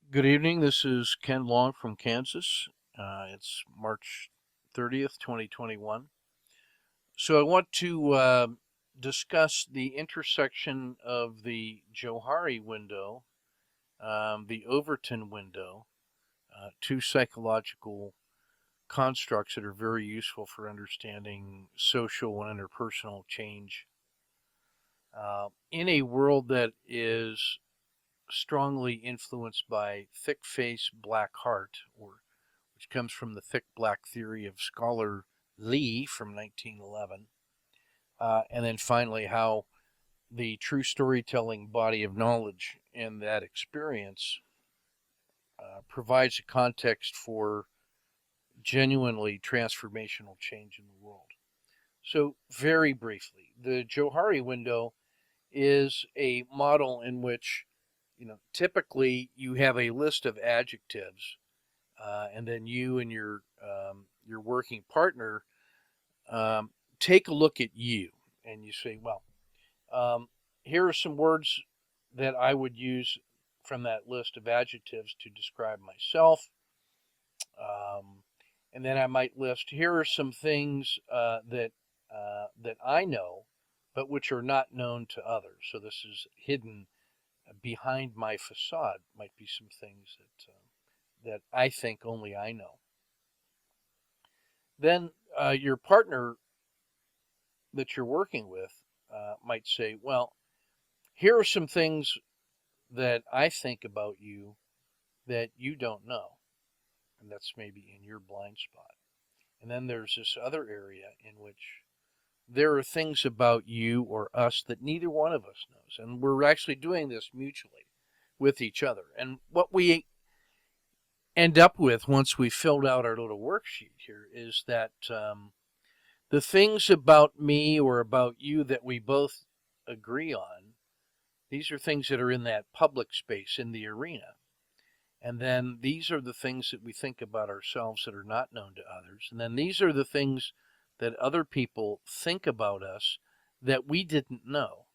Good evening. This is Ken Long from Kansas. It's March 30th, 2021. So I want to discuss the intersection of the Johari window, the Overton window, two psychological constructs that are very useful for understanding social and interpersonal change. In a world that is strongly influenced by thick face, black heart, or which comes from the thick black theory of scholar Lee from 1911. And then finally, how the true storytelling body of knowledge and that experience provides a context for genuinely transformational change in the world. So, very briefly, the Johari window is a model in which, typically you have a list of adjectives, and then you and your working partner take a look at you, and you say, well, here are some words that I would use from that list of adjectives to describe myself. Um, and then I might list, here are some things that I know, but which are not known to others. So this is hidden behind my facade. Might be some things that I think only I know. Then your partner that you're working with might say, well, here are some things that I think about you that you don't know. And that's maybe in your blind spot. And then there's this other area in which there are things about you or us that neither one of us knows. And we're actually doing this mutually with each other. And what we end up with once we filled out our little worksheet here is that the things about me or about you that we both agree on, these are things that are in that public space, in the arena. And then these are the things that we think about ourselves that are not known to others. And then these are the things that other people think about us that we didn't know.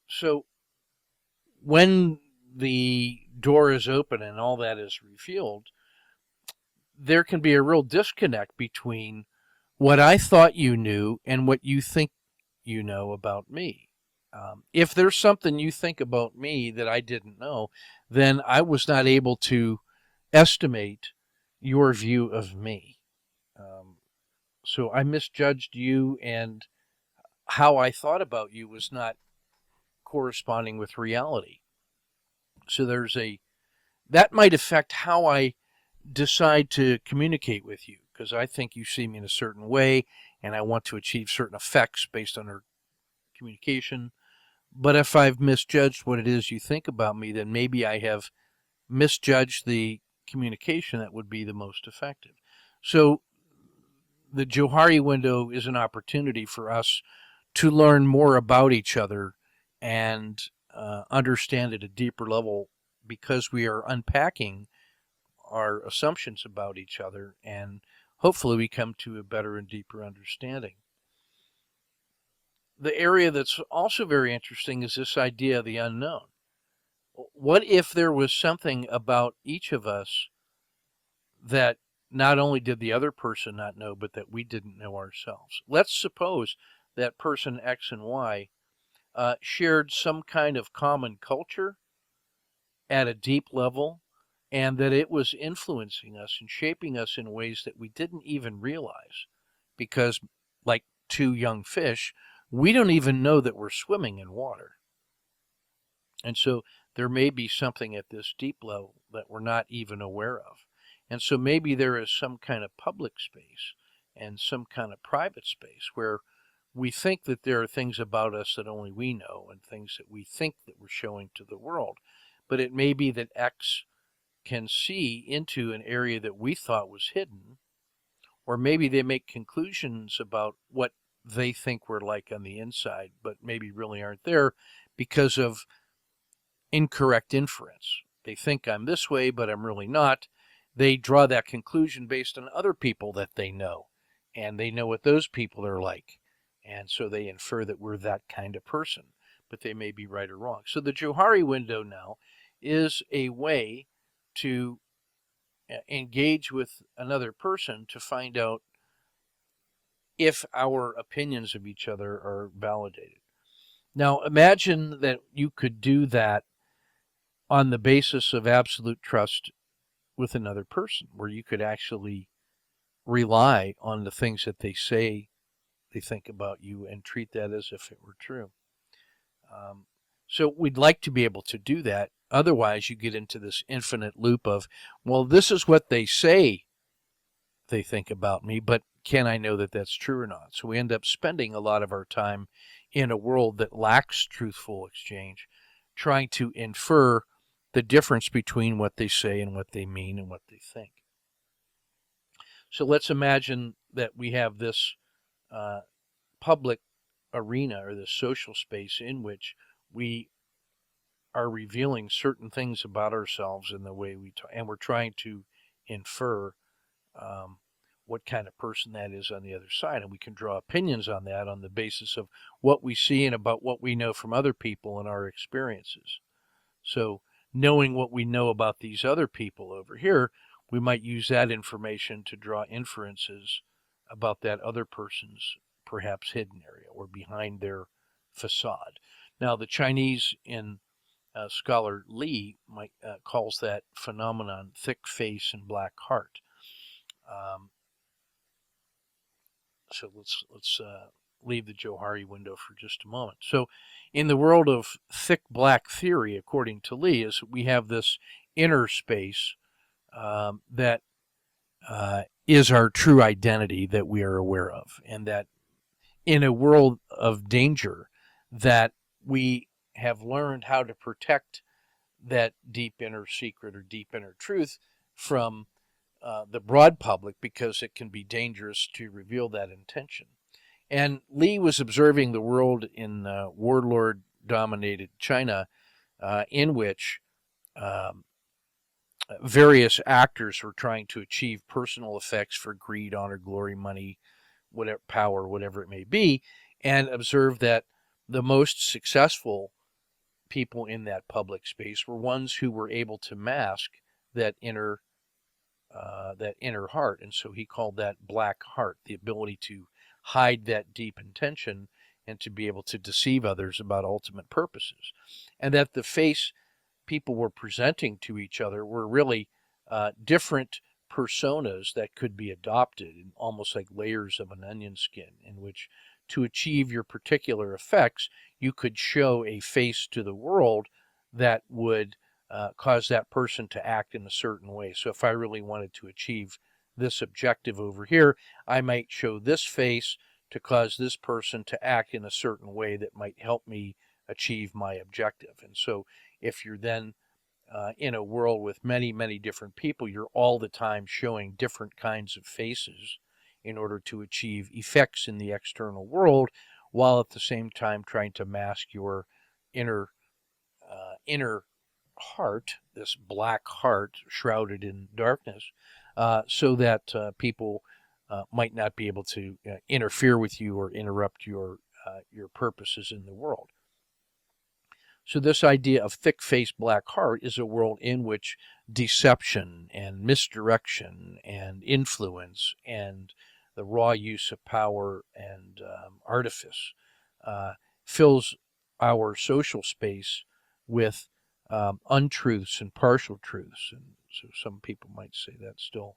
So when the door is open and all that is revealed, there can be a real disconnect between what I thought you knew and what you think you know about me. If there's something you think about me that I didn't know, then I was not able to estimate your view of me. Um, so I misjudged you, and how I thought about you was not corresponding with reality. So that might affect how I decide to communicate with you, because I think you see me in a certain way and I want to achieve certain effects based on our communication. But if I've misjudged what it is you think about me, then maybe I have misjudged the communication that would be the most effective. So the Johari window is an opportunity for us to learn more about each other and understand at a deeper level, because we are unpacking our assumptions about each other, and hopefully we come to a better and deeper understanding. The area that's also very interesting is this idea of the unknown. What if there was something about each of us that not only did the other person not know, but that we didn't know ourselves? Let's suppose that person X and Y shared some kind of common culture at a deep level, and that it was influencing us and shaping us in ways that we didn't even realize. Because, like two young fish, we don't even know that we're swimming in water. And so there may be something at this deep level that we're not even aware of. And so maybe there is some kind of public space and some kind of private space where we think that there are things about us that only we know, and things that we think that we're showing to the world. But it may be that X can see into an area that we thought was hidden, or maybe they make conclusions about what they think we're like on the inside, but maybe really aren't there because of incorrect inference. They think I'm this way, but I'm really not. They draw that conclusion based on other people that they know, and they know what those people are like. And so they infer that we're that kind of person, but they may be right or wrong. So the Johari window now is a way to engage with another person to find out if our opinions of each other are validated. Now, imagine that you could do that on the basis of absolute trust with another person, where you could actually rely on the things that they say they think about you and treat that as if it were true. So we'd like to be able to do that. Otherwise, you get into this infinite loop of, well, this is what they say they think about me, but can I know that that's true or not? So we end up spending a lot of our time in a world that lacks truthful exchange, trying to infer the difference between what they say and what they mean and what they think. So let's imagine that we have this public arena or this social space in which we are revealing certain things about ourselves in the way we talk, and we're trying to infer what kind of person that is on the other side. And we can draw opinions on that on the basis of what we see and about what we know from other people and our experiences. So knowing what we know about these other people over here, we might use that information to draw inferences about that other person's perhaps hidden area or behind their facade. Now, the Chinese in scholar Li calls that phenomenon thick face and black heart. So let's leave the Johari window for just a moment. So in the world of thick black theory, according to Li, is we have this inner space that is our true identity that we are aware of, and that in a world of danger that we have learned how to protect that deep inner secret or deep inner truth from the broad public, because it can be dangerous to reveal that intention. And Li was observing the world in warlord-dominated China, in which various actors were trying to achieve personal effects for greed, honor, glory, money, whatever, power, whatever it may be, and observed that the most successful people in that public space were ones who were able to mask that inner heart. And so he called that black heart, the ability to hide that deep intention and to be able to deceive others about ultimate purposes. And that the face people were presenting to each other were really different personas that could be adopted, almost like layers of an onion skin, in which to achieve your particular effects, you could show a face to the world that would cause that person to act in a certain way. So if I really wanted to achieve this objective over here, I might show this face to cause this person to act in a certain way that might help me achieve my objective. And so if you're then in a world with many, many different people, you're all the time showing different kinds of faces in order to achieve effects in the external world, while at the same time trying to mask your inner heart, this black heart shrouded in darkness, so that people might not be able to interfere with you or interrupt your purposes in the world. So this idea of thick-faced black heart is a world in which deception and misdirection and influence and the raw use of power and artifice fills our social space with untruths and partial truths. And so some people might say that still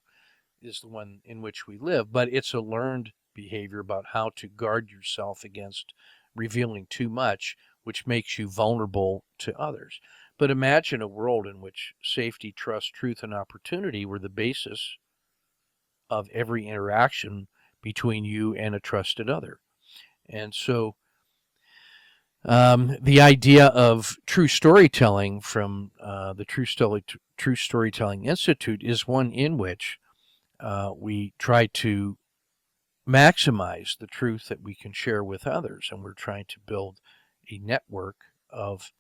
is the one in which we live, but it's a learned behavior about how to guard yourself against revealing too much, which makes you vulnerable to others. But imagine a world in which safety, trust, truth, and opportunity were the basis of every interaction between you and a trusted other. And so the idea of true storytelling from the True Storytelling Institute is one in which we try to maximize the truth that we can share with others, and we're trying to build a network of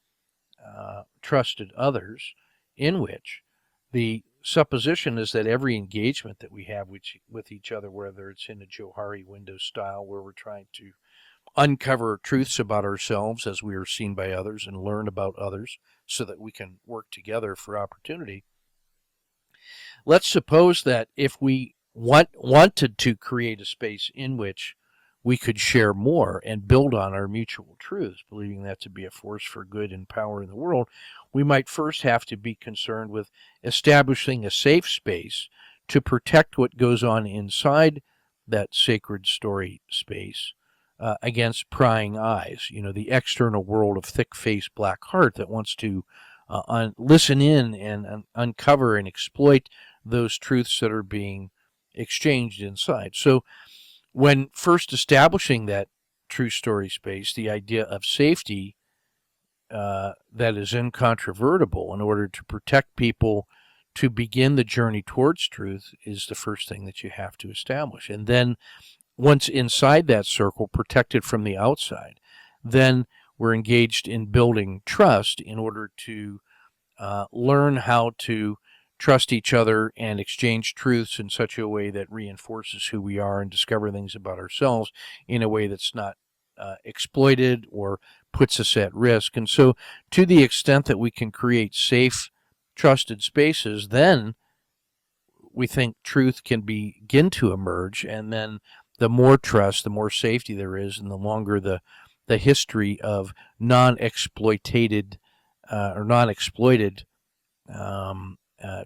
trusted others in which the supposition is that every engagement that we have with each other, whether it's in a Johari window style where we're trying to uncover truths about ourselves as we are seen by others and learn about others so that we can work together for opportunity. Let's suppose that if we wanted to create a space in which we could share more and build on our mutual truths, believing that to be a force for good and power in the world, we might first have to be concerned with establishing a safe space to protect what goes on inside that sacred story space against prying eyes, the external world of thick-faced black heart that wants to listen in and uncover and exploit those truths that are being exchanged inside. So when first establishing that true story space, the idea of safety that is incontrovertible in order to protect people to begin the journey towards truth is the first thing that you have to establish. And then once inside that circle, protected from the outside, then we're engaged in building trust in order to learn how to trust each other and exchange truths in such a way that reinforces who we are and discover things about ourselves in a way that's not exploited or puts us at risk. And so to the extent that we can create safe, trusted spaces, then we think truth can begin to emerge, and then the more trust, the more safety there is, and the longer the history of non-exploited or non-exploited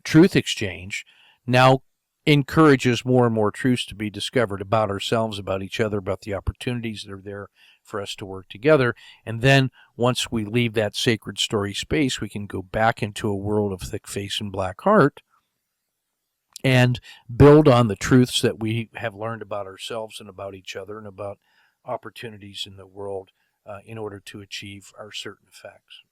truth exchange now encourages more and more truths to be discovered about ourselves, about each other, about the opportunities that are there for us to work together. And then once we leave that sacred story space, we can go back into a world of thick face and black heart and build on the truths that we have learned about ourselves and about each other and about opportunities in the world in order to achieve our certain effects.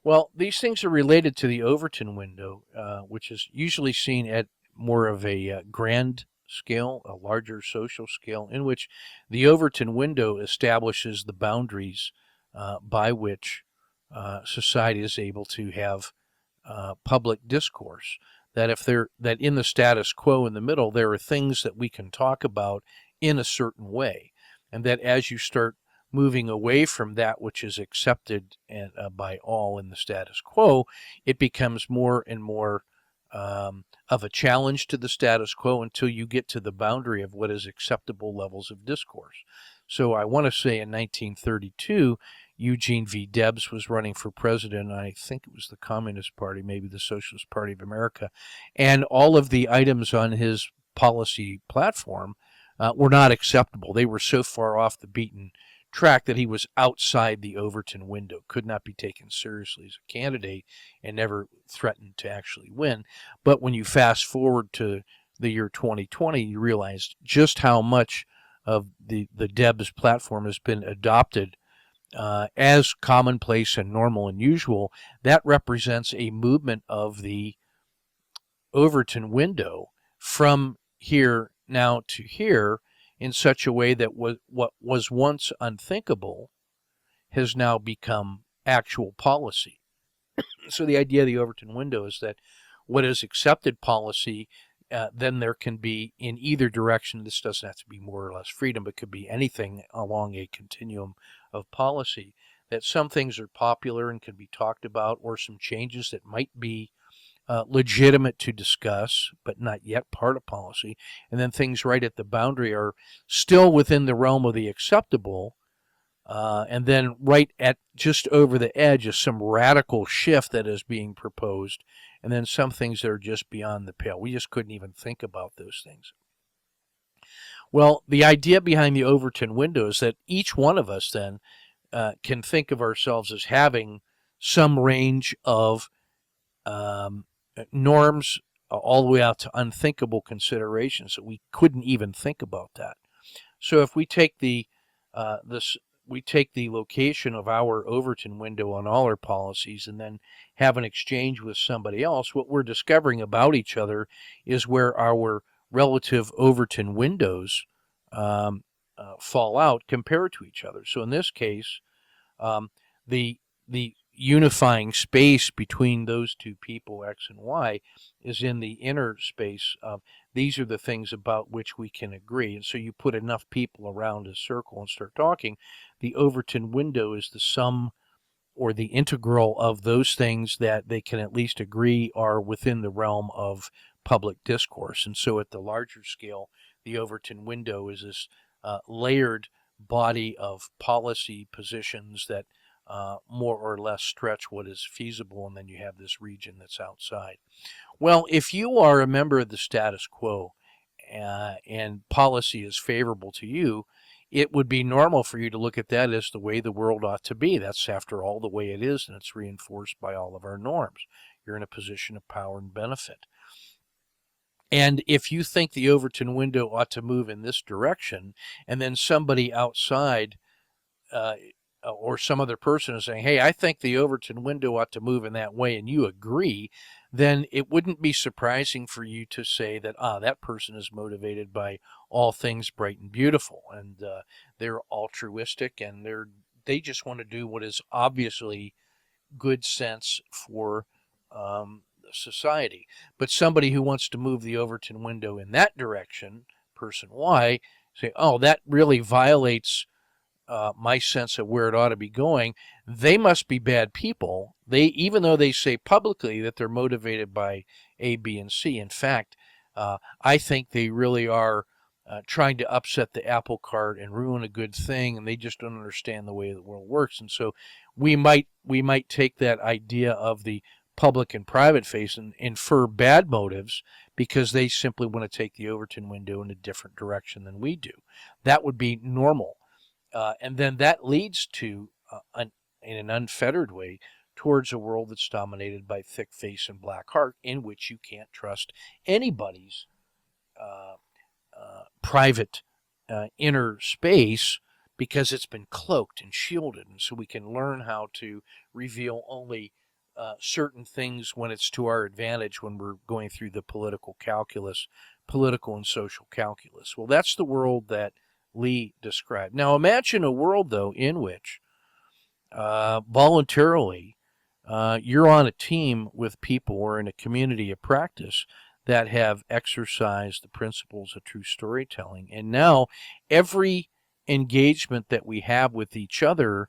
Well, these things are related to the Overton window, which is usually seen at more of a grand scale, a larger social scale, in which the Overton window establishes the boundaries by which society is able to have public discourse. That in the status quo in the middle, there are things that we can talk about in a certain way, and that as you start moving away from that which is accepted by all in the status quo, it becomes more and more of a challenge to the status quo until you get to the boundary of what is acceptable levels of discourse. So I want to say in 1932, Eugene V. Debs was running for president. I think it was the Communist Party, maybe the Socialist Party of America. And all of the items on his policy platform were not acceptable. They were so far off the beaten track that he was outside the Overton window, could not be taken seriously as a candidate, and never threatened to actually win. But when you fast forward to the year 2020, you realize just how much of the Debs platform has been adopted as commonplace and normal and usual. That represents a movement of the Overton window from here now to here in such a way that what was once unthinkable has now become actual policy. So the idea of the Overton window is that what is accepted policy, then there can be in either direction. This doesn't have to be more or less freedom, but could be anything along a continuum of policy, that some things are popular and can be talked about, or some changes that might be legitimate to discuss, but not yet part of policy. And then things right at the boundary are still within the realm of the acceptable. And then right at just over the edge is some radical shift that is being proposed. And then some things that are just beyond the pale. We just couldn't even think about those things. Well, the idea behind the Overton window is that each one of us then can think of ourselves as having some range of norms all the way out to unthinkable considerations that we couldn't even think about that. So if we take the location of our Overton window on all our policies and then have an exchange with somebody else, what we're discovering about each other is where our relative Overton windows fall out compared to each other. So in this case, the unifying space between those two people, X and Y, is in the inner space of these are the things about which we can agree. And so you put enough people around a circle and start talking. The Overton window is the sum or the integral of those things that they can at least agree are within the realm of public discourse. And so at the larger scale, the Overton Window is this layered body of policy positions that more or less stretch what is feasible, and then you have this region that's outside. Well, if you are a member of the status quo and policy is favorable to you, it would be normal for you to look at that as the way the world ought to be. That's, after all, the way it is, and it's reinforced by all of our norms. You're in a position of power and benefit. And if you think the Overton Window ought to move in this direction, and then somebody outside or some other person is saying, hey, I think the Overton Window ought to move in that way, and you agree, then it wouldn't be surprising for you to say that, that person is motivated by all things bright and beautiful, and they're altruistic, and they just want to do what is obviously good sense for society. But somebody who wants to move the Overton Window in that direction, person Y, say, oh, that really violates my sense of where it ought to be going. They must be bad people. Even though they say publicly that they're motivated by A, B, and C, in fact, I think they really are trying to upset the apple cart and ruin a good thing, and they just don't understand the way the world works. And so we might take that idea of the public and private face and infer bad motives because they simply want to take the Overton Window in a different direction than we do. That would be normal. And then that leads to, in an unfettered way, towards a world that's dominated by thick face and black heart, in which you can't trust anybody's private inner space because it's been cloaked and shielded. And so we can learn how to reveal only certain things when it's to our advantage when we're going through the political and social calculus. Well, that's the world that Lee described. Now imagine a world, though, in which voluntarily you're on a team with people or in a community of practice that have exercised the principles of true storytelling. And now every engagement that we have with each other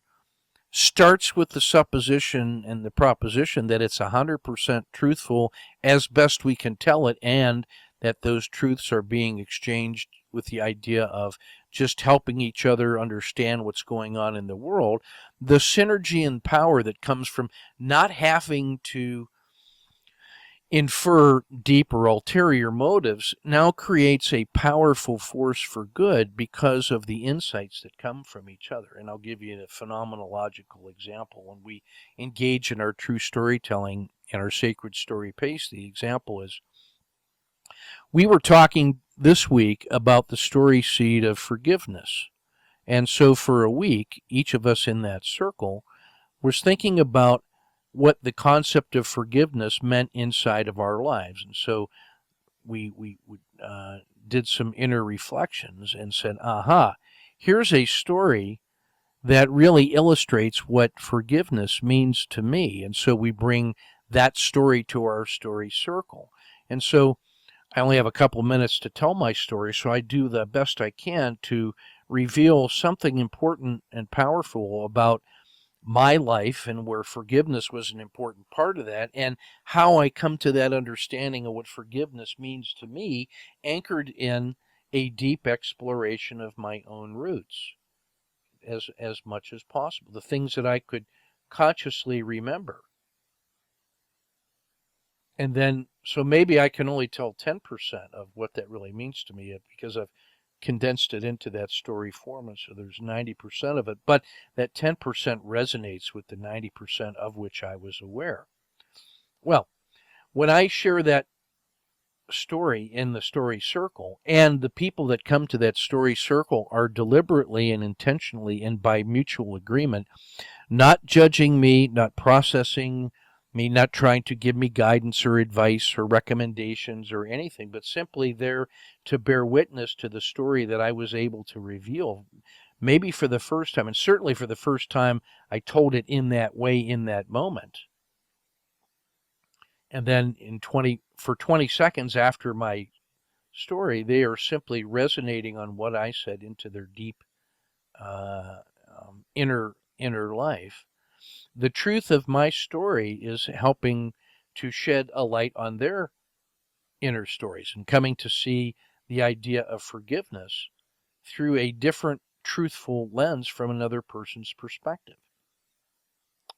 starts with the supposition and the proposition that it's 100% truthful as best we can tell it, and that those truths are being exchanged with the idea of just helping each other understand what's going on in the world. The synergy and power that comes from not having to infer deep or ulterior motives now creates a powerful force for good because of the insights that come from each other. And I'll give you a phenomenological example. When we engage in our true storytelling and our sacred story pace, the example is, we were talking this week about the story seed of forgiveness. And so for a week, each of us in that circle was thinking about what the concept of forgiveness meant inside of our lives. And so we did some inner reflections and said, aha, here's a story that really illustrates what forgiveness means to me. And so we bring that story to our story circle. And so I only have a couple minutes to tell my story, so I do the best I can to reveal something important and powerful about my life and where forgiveness was an important part of that, and how I come to that understanding of what forgiveness means to me, anchored in a deep exploration of my own roots as much as possible, the things that I could consciously remember. And then, so maybe I can only tell 10% of what that really means to me because I've condensed it into that story form, and so there's 90% of it, but that 10% resonates with the 90% of which I was aware. Well, when I share that story in the story circle, and the people that come to that story circle are deliberately and intentionally and by mutual agreement not judging me, not processing me, not trying to give me guidance or advice or recommendations or anything, but simply there to bear witness to the story that I was able to reveal, maybe for the first time, and certainly for the first time I told it in that way in that moment. And then for 20 seconds after my story, they are simply resonating on what I said into their deep inner life. the truth of my story is helping to shed a light on their inner stories and coming to see the idea of forgiveness through a different truthful lens from another person's perspective.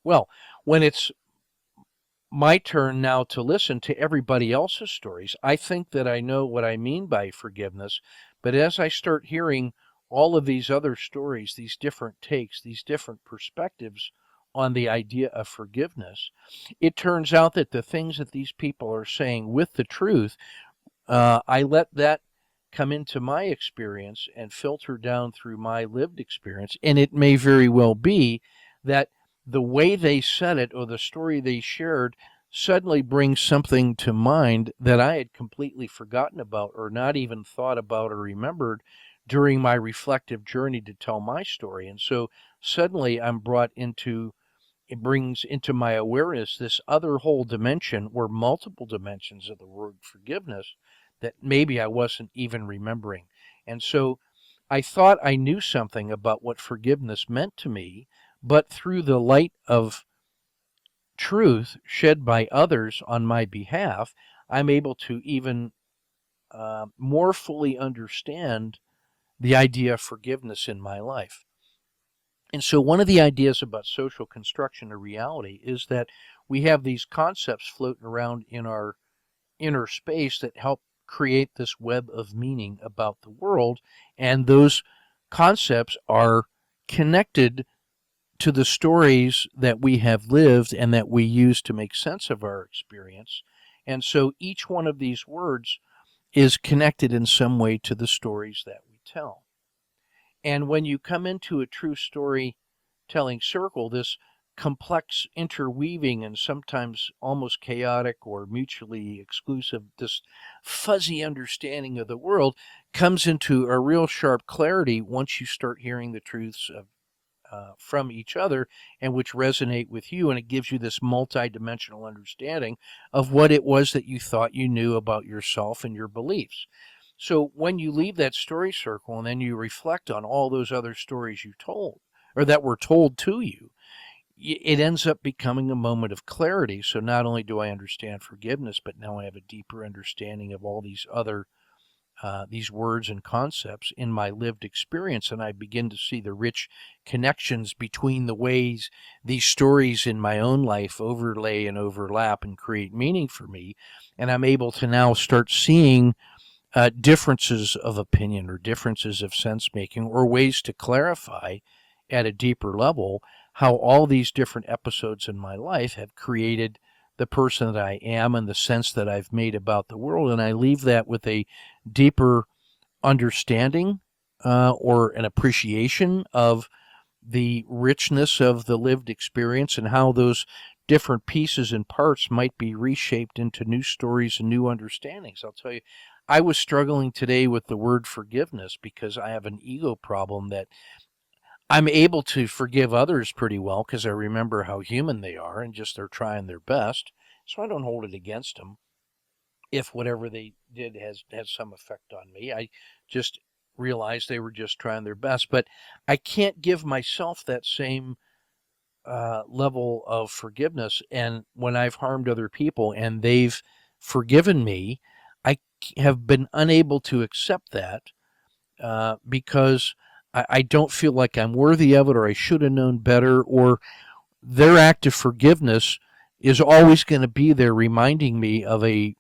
Well, when it's my turn now to listen to everybody else's stories, I think that I know what I mean by forgiveness, but as I start hearing all of these other stories, these different takes, these different perspectives on the idea of forgiveness, it turns out that the things that these people are saying with the truth, I let that come into my experience and filter down through my lived experience. And it may very well be that the way they said it or the story they shared suddenly brings something to mind that I had completely forgotten about or not even thought about or remembered during my reflective journey to tell my story. And so suddenly I'm brought into, it brings into my awareness this other whole dimension or multiple dimensions of the word forgiveness that maybe I wasn't even remembering. And so I thought I knew something about what forgiveness meant to me, but through the light of truth shed by others on my behalf, I'm able to even more fully understand the idea of forgiveness in my life. And so one of the ideas about social construction of reality is that we have these concepts floating around in our inner space that help create this web of meaning about the world, and those concepts are connected to the stories that we have lived and that we use to make sense of our experience. And so each one of these words is connected in some way to the stories that we tell. And when you come into a true storytelling circle, this complex interweaving and sometimes almost chaotic or mutually exclusive, this fuzzy understanding of the world comes into a real sharp clarity once you start hearing the truths of from each other and which resonate with you, and it gives you this multi-dimensional understanding of what it was that you thought you knew about yourself and your beliefs. So when you leave that story circle and then you reflect on all those other stories you told or that were told to you, it ends up becoming a moment of clarity. So not only do I understand forgiveness, but now I have a deeper understanding of all these words and concepts in my lived experience, and I begin to see the rich connections between the ways these stories in my own life overlay and overlap and create meaning for me. And I'm able to now start seeing differences of opinion or differences of sense making or ways to clarify at a deeper level how all these different episodes in my life have created the person that I am and the sense that I've made about the world. And I leave that with a deeper understanding or an appreciation of the richness of the lived experience and how those different pieces and parts might be reshaped into new stories and new understandings. I'll tell you, I was struggling today with the word forgiveness because I have an ego problem that I'm able to forgive others pretty well because I remember how human they are and just they're trying their best. So I don't hold it against them if whatever they did has some effect on me. I just realized they were just trying their best. But I can't give myself that same level of forgiveness. And when I've harmed other people and they've forgiven me, I have been unable to accept that because I don't feel like I'm worthy of it, or I should have known better, or their act of forgiveness is always going to be there reminding me of a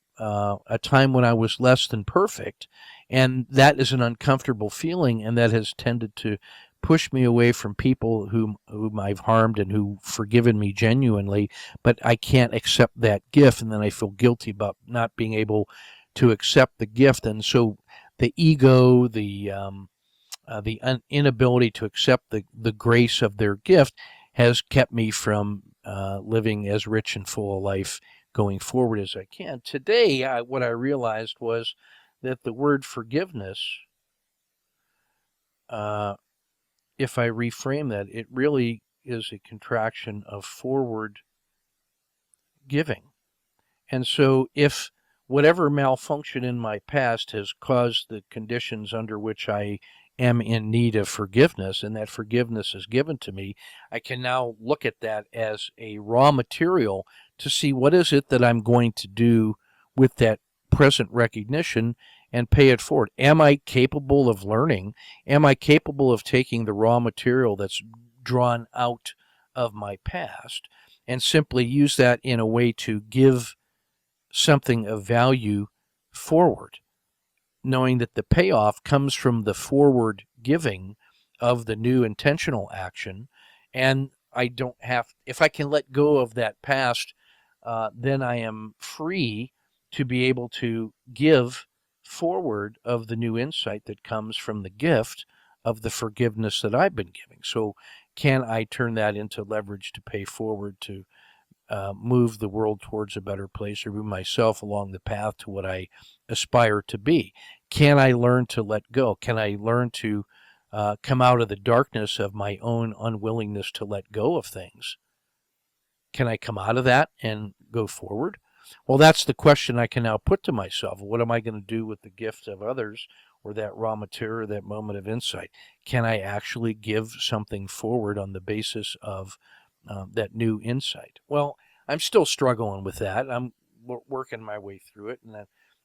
time when I was less than perfect. And that is an uncomfortable feeling, and that has tended to push me away from people whom I've harmed and who've forgiven me genuinely, but I can't accept that gift, and then I feel guilty about not being able to accept the gift. And so the ego, the inability to accept the grace of their gift has kept me from living as rich and full a life going forward as I can. Today, what I realized was that the word forgiveness, if I reframe that, it really is a contraction of forward giving. And so if whatever malfunction in my past has caused the conditions under which I am in need of forgiveness and that forgiveness is given to me, I can now look at that as a raw material to see what is it that I'm going to do with that present recognition and pay it forward. Am I capable of learning? Am I capable of taking the raw material that's drawn out of my past and simply use that in a way to give something of value forward, knowing that the payoff comes from the forward giving of the new intentional action. And I don't have, if I can let go of that past, then I am free to be able to give forward of the new insight that comes from the gift of the forgiveness that I've been giving. So can I turn that into leverage to pay forward to move the world towards a better place or move myself along the path to what I aspire to be? Can I learn to let go? Can I learn to come out of the darkness of my own unwillingness to let go of things? Can I come out of that and go forward? Well, that's the question I can now put to myself. What am I going to do with the gift of others or that raw material, that moment of insight? Can I actually give something forward on the basis of that new insight? Well, I'm still struggling with that. I'm working my way through it, and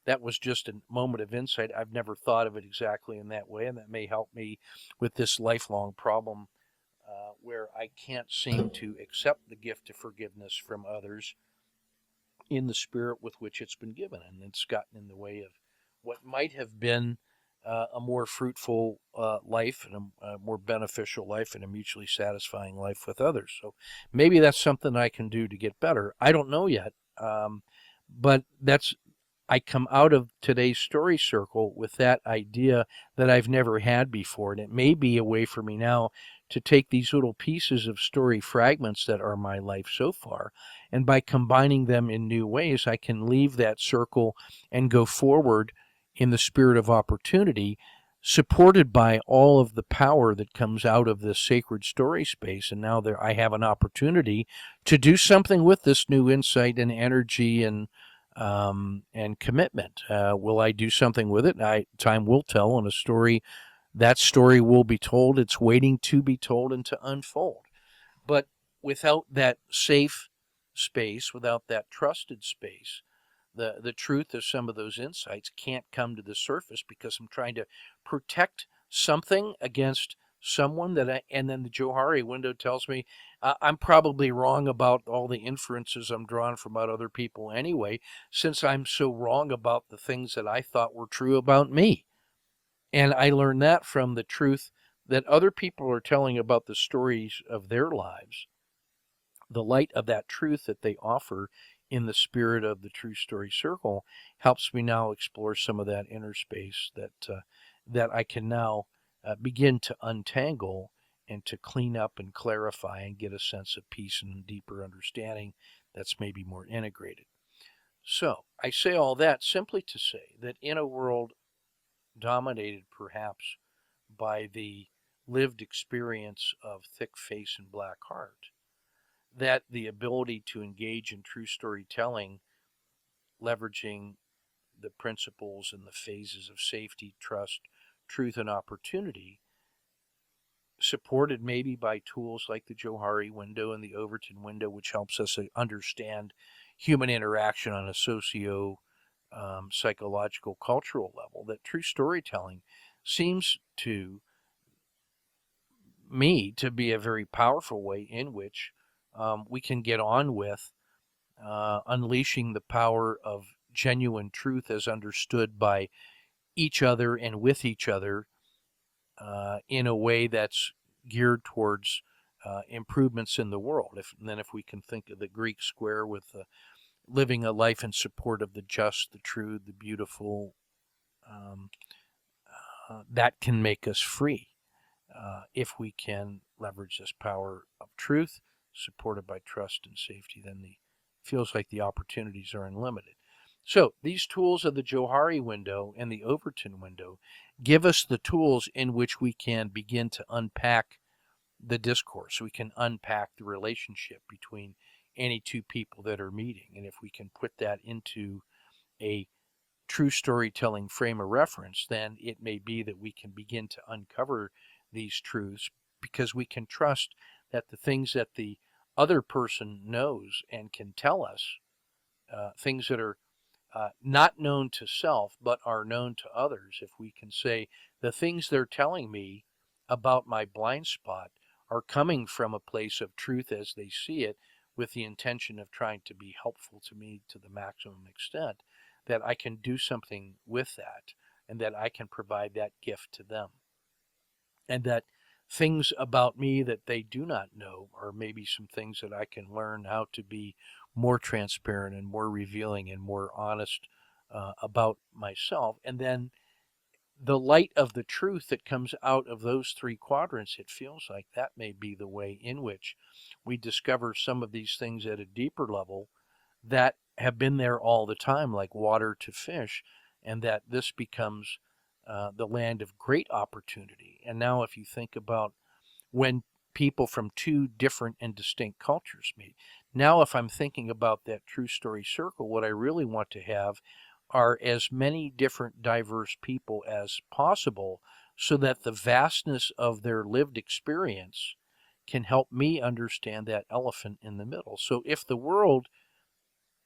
that was just a moment of insight. I've never thought of it exactly in that way, and that may help me with this lifelong problem where I can't seem to accept the gift of forgiveness from others in the spirit with which it's been given, and it's gotten in the way of what might have been a more fruitful life and a more beneficial life and a mutually satisfying life with others. So maybe that's something I can do to get better. I don't know yet, but I come out of today's story circle with that idea that I've never had before, and it may be a way for me now to take these little pieces of story fragments that are my life so far, and by combining them in new ways, I can leave that circle and go forward in the spirit of opportunity, supported by all of the power that comes out of this sacred story space. And now I have an opportunity to do something with this new insight and energy and commitment. Will I do something with it? Time will tell. On that story will be told. It's waiting to be told and to unfold. But without that safe space, without that trusted space, the truth of some of those insights can't come to the surface because I'm trying to protect something against someone and then the Johari window tells me I'm probably wrong about all the inferences I'm drawing from other people anyway, since I'm so wrong about the things that I thought were true about me. And I learned that from the truth that other people are telling about the stories of their lives, the light of that truth that they offer in the spirit of the True Story Circle helps me now explore some of that inner space that I can now begin to untangle and to clean up and clarify and get a sense of peace and deeper understanding that's maybe more integrated. So I say all that simply to say that in a world dominated perhaps by the lived experience of thick face and black heart, that the ability to engage in true storytelling, leveraging the principles and the phases of safety, trust, truth, and opportunity, supported maybe by tools like the Johari Window and the Overton Window, which helps us understand human interaction on a psychological, cultural level, that true storytelling seems to me to be a very powerful way in which we can get on with unleashing the power of genuine truth as understood by each other and with each other in a way that's geared towards improvements in the world. If we can think of the Greek square with living a life in support of the just, the true, the beautiful, um, that can make us free if we can leverage this power of truth supported by trust and safety. Then feels like the opportunities are unlimited. So these tools of the Johari Window and the Overton Window give us the tools in which we can begin to unpack the discourse. We can unpack the relationship between any two people that are meeting. And if we can put that into a true storytelling frame of reference, then it may be that we can begin to uncover these truths because we can trust that the things that the other person knows and can tell us, things that are not known to self but are known to others, if we can say the things they're telling me about my blind spot are coming from a place of truth as they see it, with the intention of trying to be helpful to me to the maximum extent, that I can do something with that and that I can provide that gift to them. And that things about me that they do not know, or maybe some things that I can learn how to be more transparent and more revealing and more honest about myself. And then the light of the truth that comes out of those three quadrants, it feels like that may be the way in which we discover some of these things at a deeper level that have been there all the time, like water to fish, and that this becomes the land of great opportunity. And now if you think about when people from two different and distinct cultures meet, now if I'm thinking about that true story circle, what I really want to have are as many different diverse people as possible, so that the vastness of their lived experience can help me understand that elephant in the middle. So if the world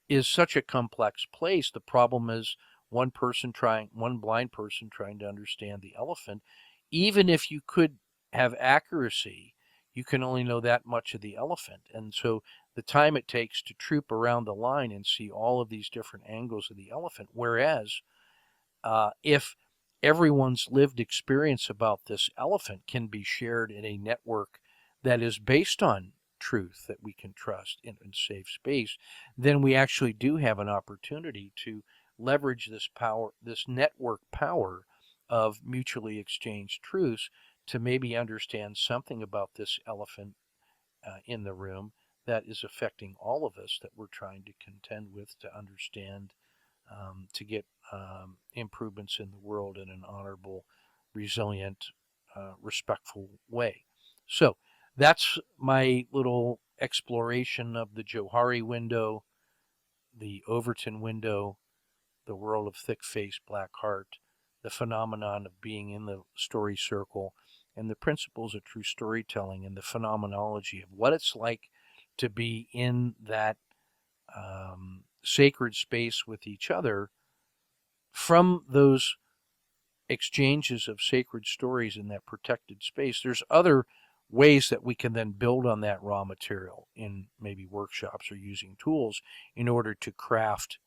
is such a complex place, the problem is one blind person trying to understand the elephant. Even if you could have accuracy, you can only know that much of the elephant. And so the time it takes to troop around the line and see all of these different angles of the elephant, whereas if everyone's lived experience about this elephant can be shared in a network that is based on truth that we can trust in safe space, then we actually do have an opportunity to leverage this power, this network power of mutually exchanged truths, to maybe understand something about this elephant in the room that is affecting all of us, that we're trying to contend with, to understand, to get improvements in the world in an honorable, resilient, respectful way. So that's my little exploration of the Johari window, the Overton window, the world of thick-faced black heart, the phenomenon of being in the story circle, and the principles of true storytelling, and the phenomenology of what it's like to be in that sacred space with each other. From those exchanges of sacred stories in that protected space, there's other ways that we can then build on that raw material in maybe workshops or using tools in order to craft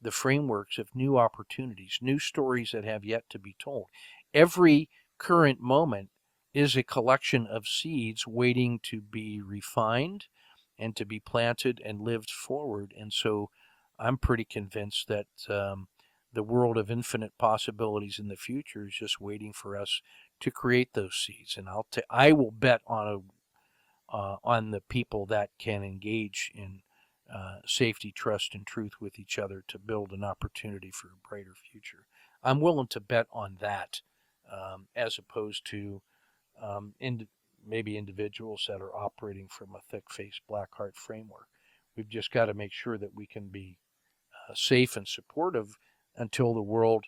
the frameworks of new opportunities, new stories that have yet to be told. Every current moment is a collection of seeds waiting to be refined and to be planted and lived forward. And so I'm pretty convinced that the world of infinite possibilities in the future is just waiting for us to create those seeds. And I will bet on the people that can engage in safety, trust, and truth with each other to build an opportunity for a brighter future. I'm willing to bet on that, as opposed to maybe individuals that are operating from a thick-faced black heart framework. We've just got to make sure that we can be safe and supportive until the world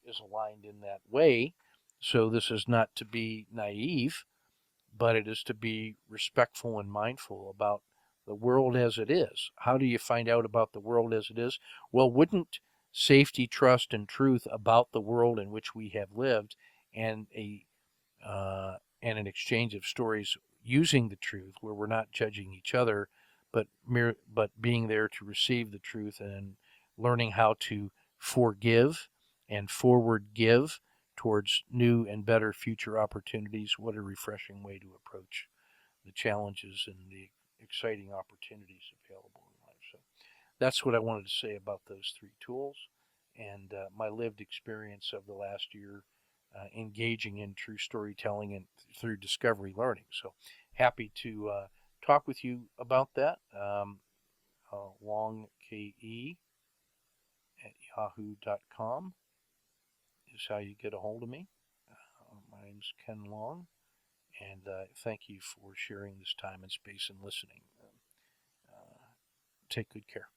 is aligned in that way. So this is not to be naive, but it is to be respectful and mindful about the world as it is. How do you find out about the world as it is? Well, wouldn't safety, trust, and truth about the world in which we have lived, and an exchange of stories using the truth, where we're not judging each other, but being there to receive the truth and learning how to forgive and forward give towards new and better future opportunities. What a refreshing way to approach the challenges and the exciting opportunities available in life. So that's what I wanted to say about those three tools, and my lived experience of the last year engaging in true storytelling and through discovery learning. So happy to talk with you about that. LongKE at yahoo.com is how you get a hold of me. My name's Ken Long, and thank you for sharing this time and space and listening. Take good care.